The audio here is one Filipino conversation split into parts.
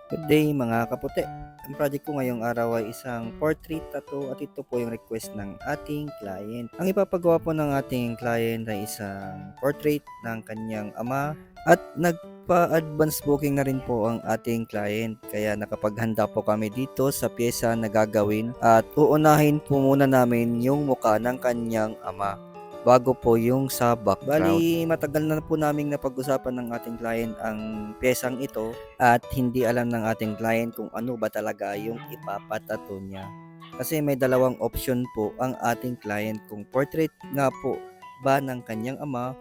Good day mga kaputi. Ang project ko ngayong araw ay isang portrait tattoo at ito po yung request ng ating client. Ang ipapagawa po ng ating client ay isang portrait ng kanyang ama at nagpa-advance booking na rin po ang ating client. Kaya nakapaghanda po kami dito sa pyesa na gagawin at uunahin po muna namin yung mukha ng kanyang ama bago po yung sa background. Bali, matagal na po naming napag-usapan ng ating client ang pyesang ito at hindi alam ng ating client kung ano ba talaga yung ipapatato niya. Kasi may dalawang option po ang ating client kung portrait nga po ba ng kanyang ama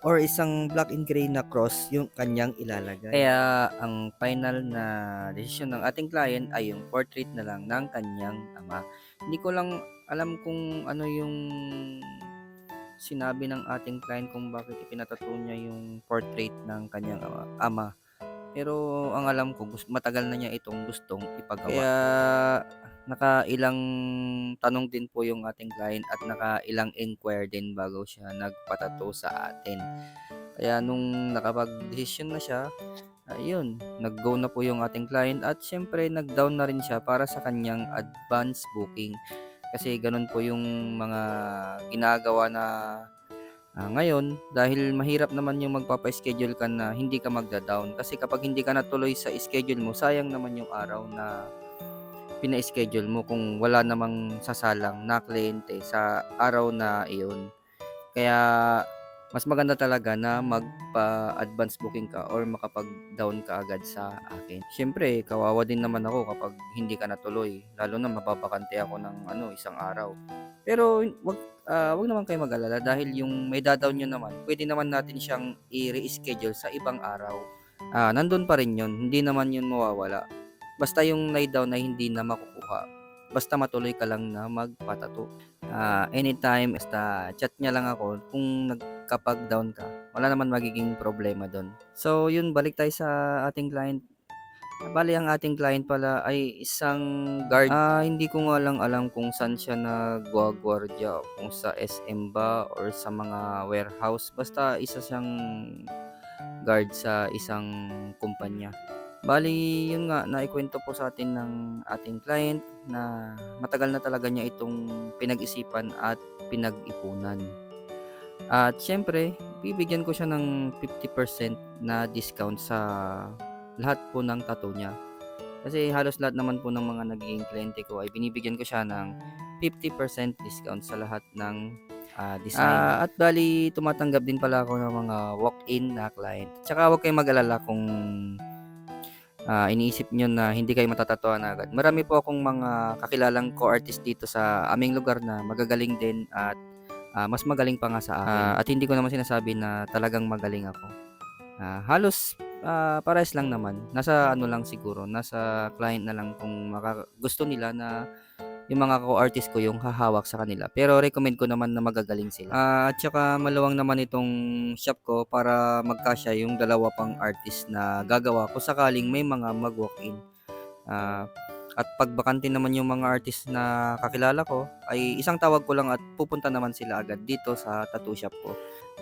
or isang black and gray na cross yung kanyang ilalagay. Kaya ang final na desisyon ng ating client ay yung portrait na lang ng kanyang ama. Hindi ko lang alam kung ano yung sinabi ng ating client kung bakit ipinatato niya yung portrait ng kanyang ama. Pero ang alam ko matagal na niya itong gustong ipagawa. Kaya nakailang tanong din po yung ating client at nakailang inquire din bago siya nagpatato sa atin. Kaya nung nakapag-desisyon na siya, ayun, nag-go na po yung ating client at syempre nag-down na rin siya para sa kanyang advance booking. Kasi ganun po yung mga ginagawa na ngayon, dahil mahirap naman yung magpapa-schedule ka na hindi ka magda-down. Kasi kapag hindi ka natuloy sa schedule mo, sayang naman yung araw na pina-schedule mo kung wala namang sasalang na kliyente sa araw na iyon. Kaya mas maganda talaga na magpa-advance booking ka or makapag-down ka agad sa akin. Siyempre, kawawa din naman ako kapag hindi ka natuloy, lalo na mababakante ako ng isang araw. Pero wag naman kayo mag-alala dahil yung may da-down niyo naman, pwede naman natin siyang i-reschedule sa ibang araw. Nandun pa rin yun, hindi naman yun mawawala. Basta yung nai-down ay hindi na makukuha. Basta matuloy ka lang na magpatato. Anytime, basta chat niya lang ako kung nagkapag-down ka. Wala naman magiging problema doon. So, yun, balik tayo sa ating client. Bali, ang ating client pala ay isang guard. Hindi ko nga lang alam kung saan siya nagwagwardya, kung sa SM ba or sa mga warehouse. Basta isa siyang guard sa isang kumpanya. Bali, yun nga, naikwento po sa atin ng ating client na matagal na talaga niya itong pinag-isipan at pinag-ipunan. At syempre, bibigyan ko siya ng 50% na discount sa lahat po ng tattoo niya. Kasi halos lahat naman po ng mga nagiging kliyente ko ay binibigyan ko siya ng 50% discount sa lahat ng design. At bali, tumatanggap din pala ako ng mga walk-in na client. Tsaka huwag kayong mag-alala kung iniisip nyo na hindi kayo matatatuan agad. Marami po akong mga kakilalang co-artist dito sa aming lugar na magagaling din at mas magaling pa nga sa akin. At hindi ko naman sinasabi na talagang magaling ako. Halos pares lang naman. Nasa ano lang siguro, nasa client na lang kung gusto nila na yung mga co-artist ko yung hahawak sa kanila. Pero recommend ko naman na magagaling sila. At saka maluwang naman itong shop ko para magkasya yung dalawa pang artist na gagawa ko sakaling may mga mag-walk-in. Ah, at pag bakante naman yung mga artist na kakilala ko, ay isang tawag ko lang at pupunta naman sila agad dito sa tattoo shop ko.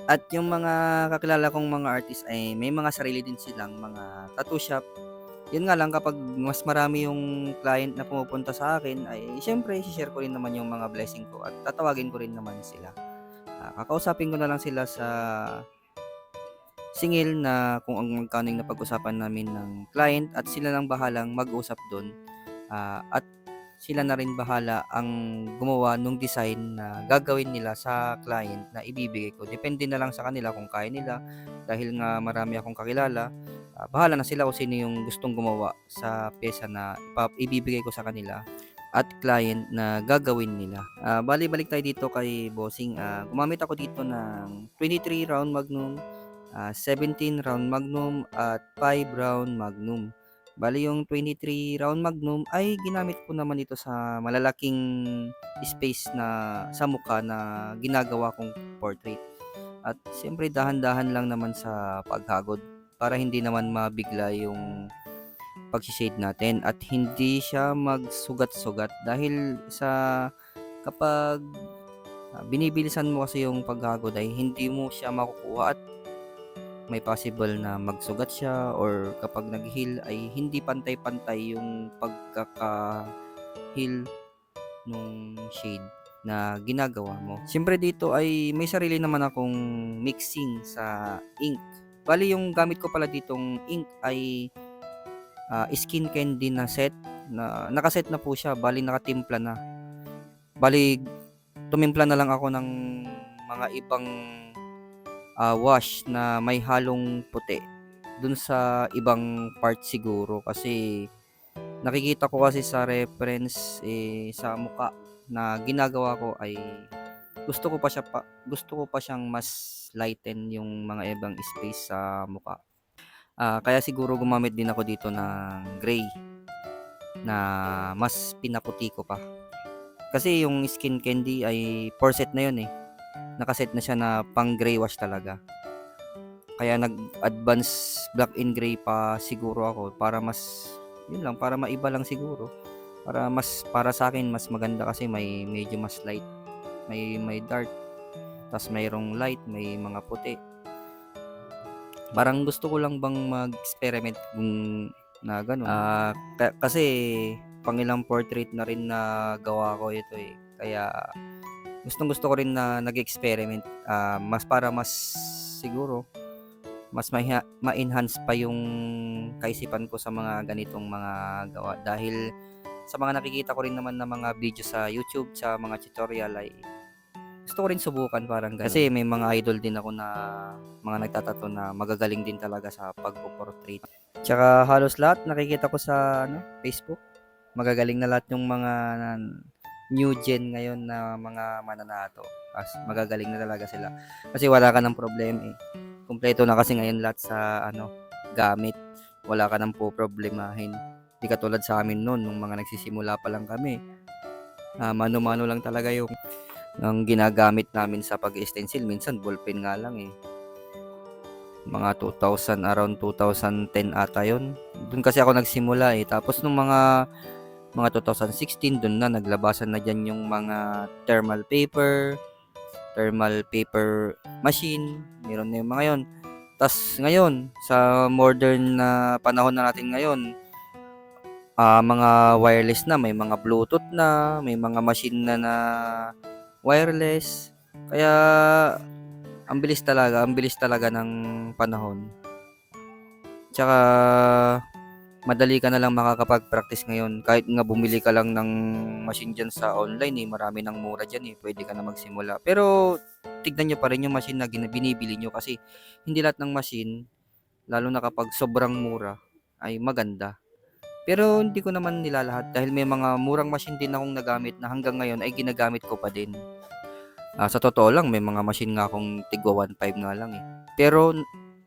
At yung mga kakilala kong mga artist ay may mga sarili din silang mga tattoo shop. Yun nga lang kapag mas marami yung client na pumupunta sa akin ay siyempre i-share ko rin naman yung mga blessing ko at tatawagin ko rin naman sila. Kakausapin ko na lang sila sa singil na kung ang magkano yung napag-usapan namin ng client at sila lang bahalang mag-usap doon. At sila na rin bahala ang gumawa nung design na gagawin nila sa client na ibibigay ko. Depende na lang sa kanila kung kaya nila dahil nga marami akong kakilala. Bahala na sila kung sino yung gustong gumawa sa pyesa na ibibigay ko sa kanila at client na gagawin nila. Balik tayo dito kay Bossing. Gumamit ako dito ng 23 round magnum, 17 round magnum at 5 round magnum. Bali yung 23 round magnum ay ginamit ko naman ito sa malalaking space na sa mukha na ginagawa kong portrait. At siyempre dahan-dahan lang naman sa paghagod para hindi naman mabigla yung pag-shade natin at hindi siya magsugat-sugat dahil sa kapag binibilisan mo kasi yung paghagod ay hindi mo siya makukuha at may possible na magsugat siya or kapag nag-heal ay hindi pantay-pantay yung pagkaka-heal nung shade na ginagawa mo. Siyempre dito ay may sarili naman akong mixing sa ink. Bali yung gamit ko pala ditong ink ay Skin Candy na set, na nakaset na po siya, bali nakatimpla na. Bali tumimpla na lang ako ng mga ibang wash na may halong puti dun sa ibang part siguro, kasi nakikita ko kasi sa reference sa muka na ginagawa ko ay gusto ko pa siyang mas lighten yung mga ibang space sa muka. Kaya siguro gumamit din ako dito ng gray na mas pinaputi ko pa. Kasi yung Skin Candy ay 4 set na yun eh. Nakaset na siya na pang gray wash talaga. Kaya nag-advance black and gray pa siguro ako para mas, yun lang, para maiba lang siguro. Para sa akin mas maganda kasi may medyo mas light, may dark, tas mayroong light, may mga puti. Parang gusto ko lang bang mag-experiment kung na ganun. Kasi pangilang portrait na rin na gawa ko ito eh. Kaya gusto ko rin na nag-experiment, mas siguro mas ma-enhance pa yung kaisipan ko sa mga ganitong mga gawa, dahil sa mga nakikita ko rin naman na mga video sa YouTube, sa mga tutorial ay gusto ko rin subukan parang ganun. Kasi may mga idol din ako na mga nagtatato na magagaling din talaga sa pagpo-portrait. Tsaka halos lahat nakikita ko sa Facebook, magagaling na lahat yung mga new gen ngayon na mga mananato. Magagaling na talaga sila. Kasi wala ka ng problema eh. Kumpleto na kasi ngayon lahat sa gamit. Wala ka nang poproblemahin. Di katulad sa amin noon nung mga nagsisimula pa lang kami. Mano-mano lang talaga yung ginagamit namin sa pag-stencil. Minsan ballpen nga lang eh. Mga 2000, around 2010 ata yun. Doon kasi ako nagsimula eh. Tapos nung mga 2016, doon na naglabasan na dyan yung mga thermal paper machine, meron na yung mga yon. Tas ngayon, sa modern na panahon na natin ngayon, mga wireless na, may mga Bluetooth na, may mga machine na wireless. Kaya ang bilis talaga ng panahon. Tsaka madali ka na lang makakapag-practice ngayon. Kahit nga bumili ka lang ng machine dyan sa online eh, marami ng mura dyan eh, pwede ka na magsimula. Pero tignan nyo pa rin yung machine na binibili nyo, kasi hindi lahat ng machine, lalo na kapag sobrang mura, ay maganda. Pero hindi ko naman nilalahat, dahil may mga murang machine din akong nagamit na hanggang ngayon ay ginagamit ko pa din. Sa totoo lang, may mga machine nga akong tigwa 1.5 nga lang eh. Pero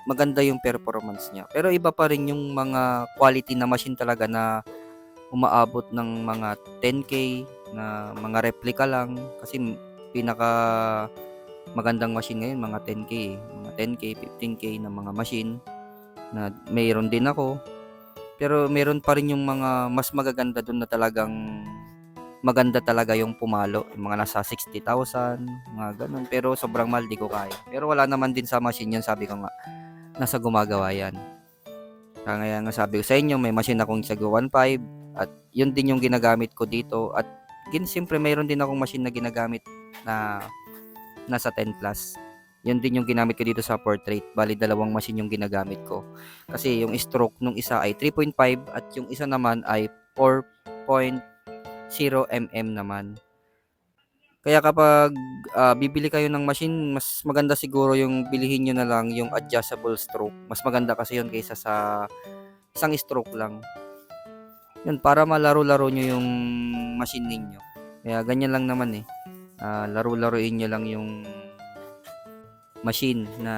maganda yung performance niya. Pero iba pa rin yung mga quality na machine talaga na umaabot ng mga 10K, na mga replica lang. Kasi pinaka magandang machine ngayon mga 10K eh. Mga 10K, 15K na mga machine na mayroon din ako. Pero meron pa rin yung mga mas magaganda doon na talagang maganda talaga yung pumalo, yung mga nasa 60,000, mga ganun. Pero sobrang mahal, di ko kaya. Pero wala naman din sa machine yan, sabi ko nga, nasa gumagawa yan. Kaya nga sabi ko sa inyo, may machine akong Tiago 1.5 at yun din yung ginagamit ko dito. At siyempre mayroon din akong machine na ginagamit na nasa 10 plus. Yun din yung ginamit ko dito sa portrait. Bali, dalawang machine yung ginagamit ko. Kasi yung stroke nung isa ay 3.5 at yung isa naman ay 4.0 mm naman. Kaya kapag bibili kayo ng machine, mas maganda siguro yung bilihin nyo na lang yung adjustable stroke. Mas maganda kasi yun kaysa sa isang stroke lang. Yun, para malaro-laro nyo yung machine ninyo. Kaya ganyan lang naman eh. Laro-laruin nyo lang yung machine na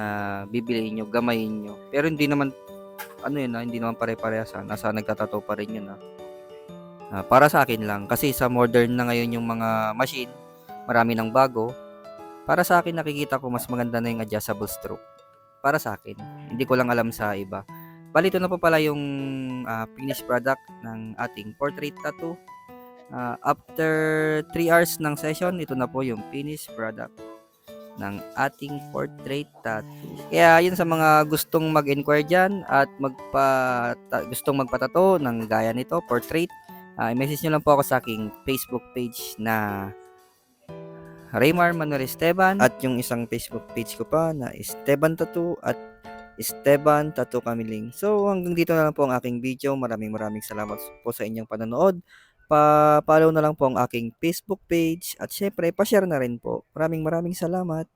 bibilihin nyo, gamayin nyo. Pero hindi naman, hindi naman pare-parehas. Nasa nagtatato pa rin yun. Para sa akin lang. Kasi sa modern na ngayon yung mga machine, marami ng bago. Para sa akin, nakikita ko mas maganda na yung adjustable stroke. Para sa akin. Hindi ko lang alam sa iba. Bali, ito na po pala yung finished product ng ating portrait tattoo. After 3 hours ng session, ito na po yung finished product. ng ating portrait tattoo. Kaya yun sa mga gustong mag-inquire dyan at gustong magpatato ng gaya nito, portrait, i-message nyo lang po ako sa aking Facebook page na Raymar Manuel Esteban at yung isang Facebook page ko pa na Esteban Tattoo at Esteban Tattoo Kamiling. So hanggang dito na lang po ang aking video. Maraming salamat po sa inyong panonood. Pa-follow na lang po ang aking Facebook page at syempre pa-share na rin po. Maraming salamat.